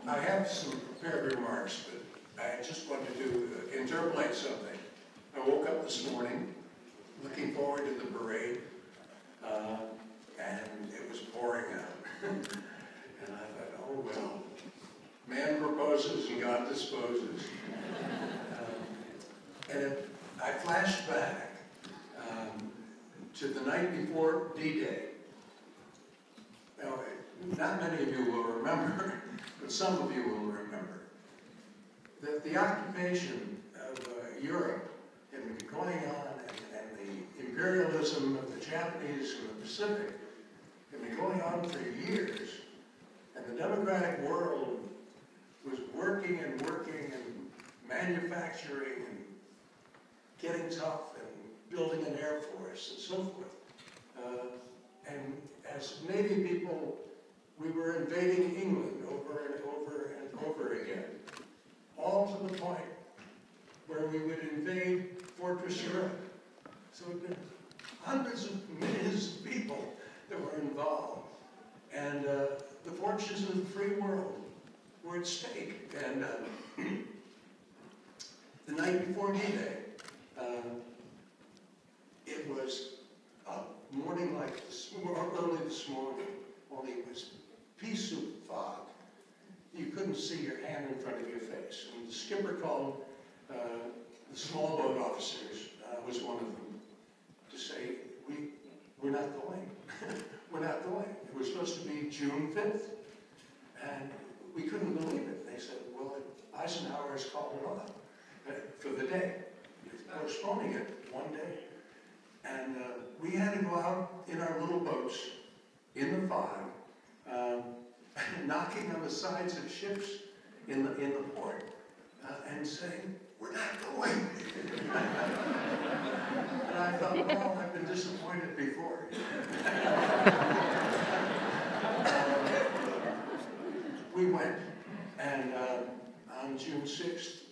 I have some prepared remarks, but I just wanted to interpolate something. I woke up this morning looking forward to the parade, and it was pouring out. And I thought, oh well, man proposes and God disposes. I flashed back to the night before D-Day. Now, not many of you will remember, but some of you will remember, that the occupation of Europe had been going on, and the imperialism of the Japanese in the Pacific had been going on for years, and the democratic world was working and manufacturing and getting tough and building an air force and so forth. And as Navy people, we were invading England over and over again, all to the point where we would invade Fortress Europe. So it had been hundreds of millions of people that were involved. And the fortunes of the free world were at stake. And the night before D-Day, it was a morning like this, early this morning, only it was pea soup fog. You couldn't see your hand in front of your face. And the skipper called the small boat officers, was one of them, to say, we're not going. We're not going. It was supposed to be June 5th. And we couldn't believe it. They said, well, Eisenhower has called it off for the day. He's postponing it one day. And we had to go out in our little boats in the fog, knocking on the sides of ships in the port and saying, we're not going. And I thought, well, I've been disappointed before. We went, and on June 6th,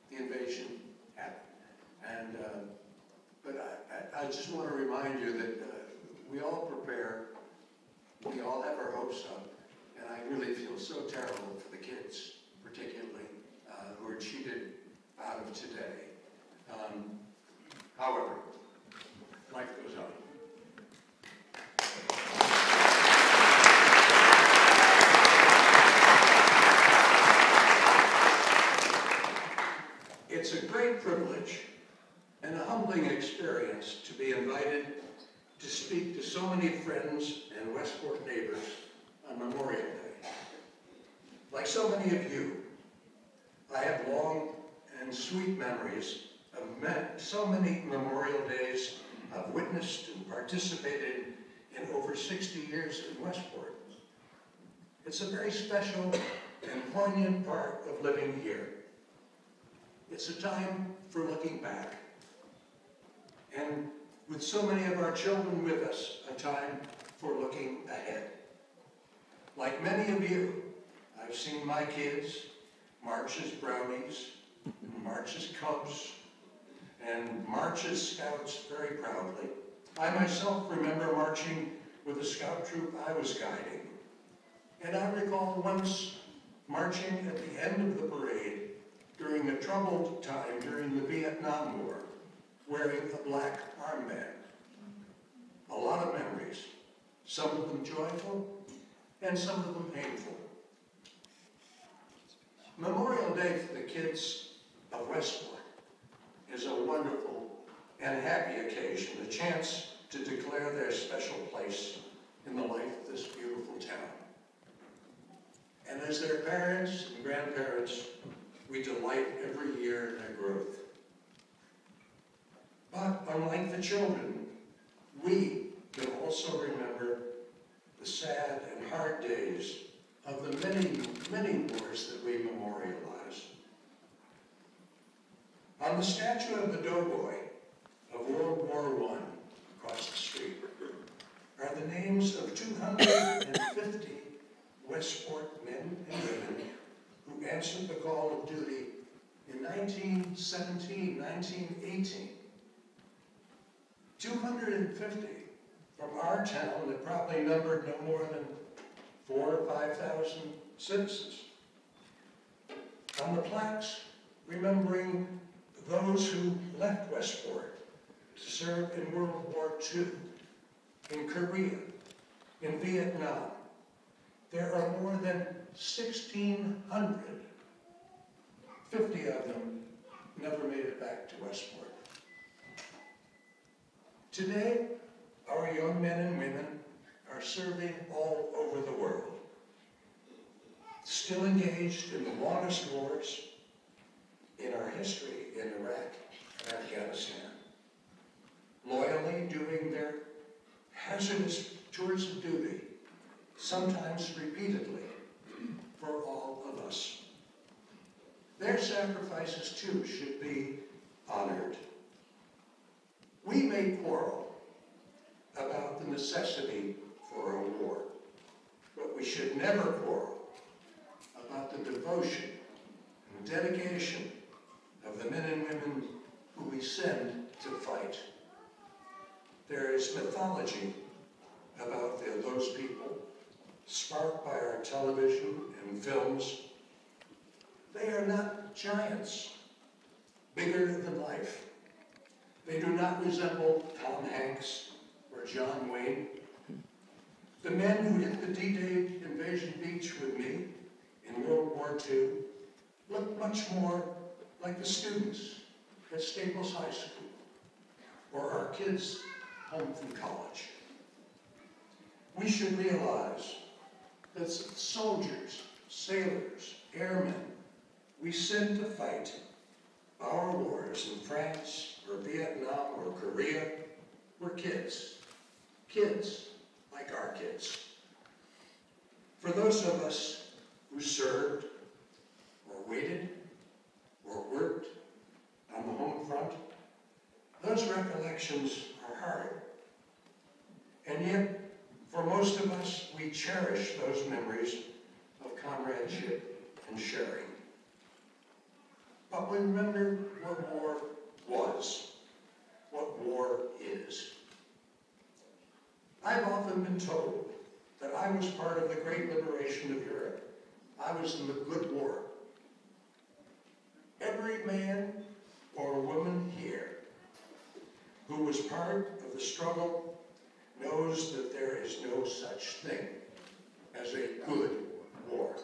the invasion happened. And but I just want to remind you that we all prepare, we all have our hopes up, and I really feel so terrible for the kids, particularly, who are cheated out of today. However, life goes on. It's a great privilege and a humbling experience to be invited to speak to so many friends and Westport neighbors on Memorial Day. Like so many of you, I have long and sweet memories of so many Memorial Days I've witnessed and participated in over 60 years in Westport. It's a very special and poignant part of living here. It's a time for looking back. And with so many of our children with us, a time for looking ahead. Like many of you, I've seen my kids march as Brownies, march as Cubs, and march as Scouts very proudly. I myself remember marching with the scout troop I was guiding. And I recall once marching at the end of the parade during a troubled time during the Vietnam War, wearing a black armband. A lot of memories, some of them joyful and some of them painful. Memorial Day for the kids of Westport is a wonderful and happy occasion, a chance to declare their special place in the life of this beautiful town. And as their parents and grandparents, we delight every year in their growth. But unlike the children, we can also remember the sad and hard days of the many, many wars that we memorialize. On the statue of the doughboy of World War I across the street are the names of 250 Westport men and women who answered the call of duty in 1917, 1918. 250 from our town that probably numbered no more than 4,000 or 5,000 citizens. On the plaques, remembering those who left Westport to serve in World War II, in Korea, in Vietnam. There are more than 1,600. 50 of them never made it back to Westport. Today, our young men and women are serving all over the world, still engaged in the longest wars in our history in Iraq and Afghanistan, loyally doing their hazardous tours of duty, sometimes repeatedly, for all of us. Their sacrifices, too, should be honored. We may quarrel about the necessity for a war, but we should never quarrel about the devotion and dedication of the men and women who we send to fight. There is mythology about those people, sparked by our television and films. They are not giants, bigger than life. They do not resemble Tom Hanks or John Wayne. The men who hit the D-Day invasion beach with me in World War II look much more like the students at Staples High School or our kids home from college. We should realize that soldiers, sailors, airmen we send to fight our wars in France or Vietnam or Korea were kids like our kids. For those of us who served or waited or worked on the home front, those recollections are hard. And yet, for most of us, we cherish those memories of comradeship and sharing. But we remember what war was, what war is. I've often been told that I was part of the great liberation of Europe. I was in the good war. Every man or woman here who was part of the struggle knows that there is no such thing as a good war.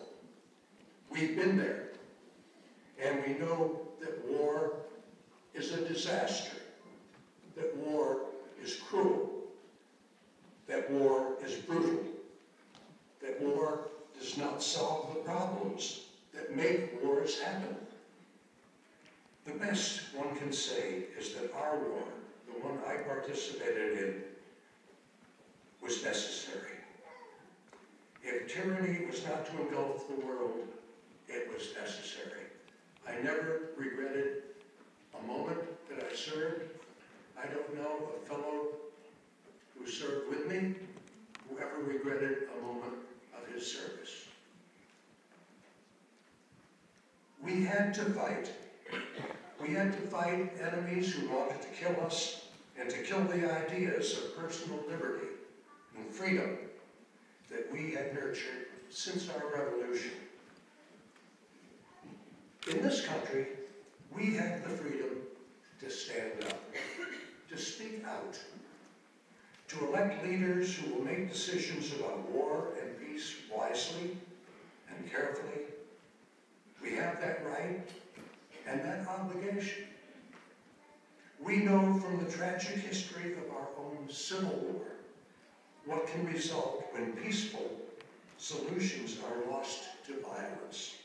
We've been there, and we know that war is a disaster, that war is cruel, that war is brutal, that war does not solve the problems that make wars happen. The best one can say is that our war, the one I participated in, was necessary. If tyranny was not to engulf the world, it was necessary. I never regretted a moment that I served. I don't know a fellow who served with me who ever regretted a moment of his service. We had to fight. We had to fight enemies who wanted to kill us and to kill the ideas of personal liberty and freedom that we had nurtured since our revolution. In this country, we have the freedom to stand up, to speak out, to elect leaders who will make decisions about war and peace wisely and carefully. We have that right and that obligation. We know from the tragic history of our own Civil War what can result when peaceful solutions are lost to violence.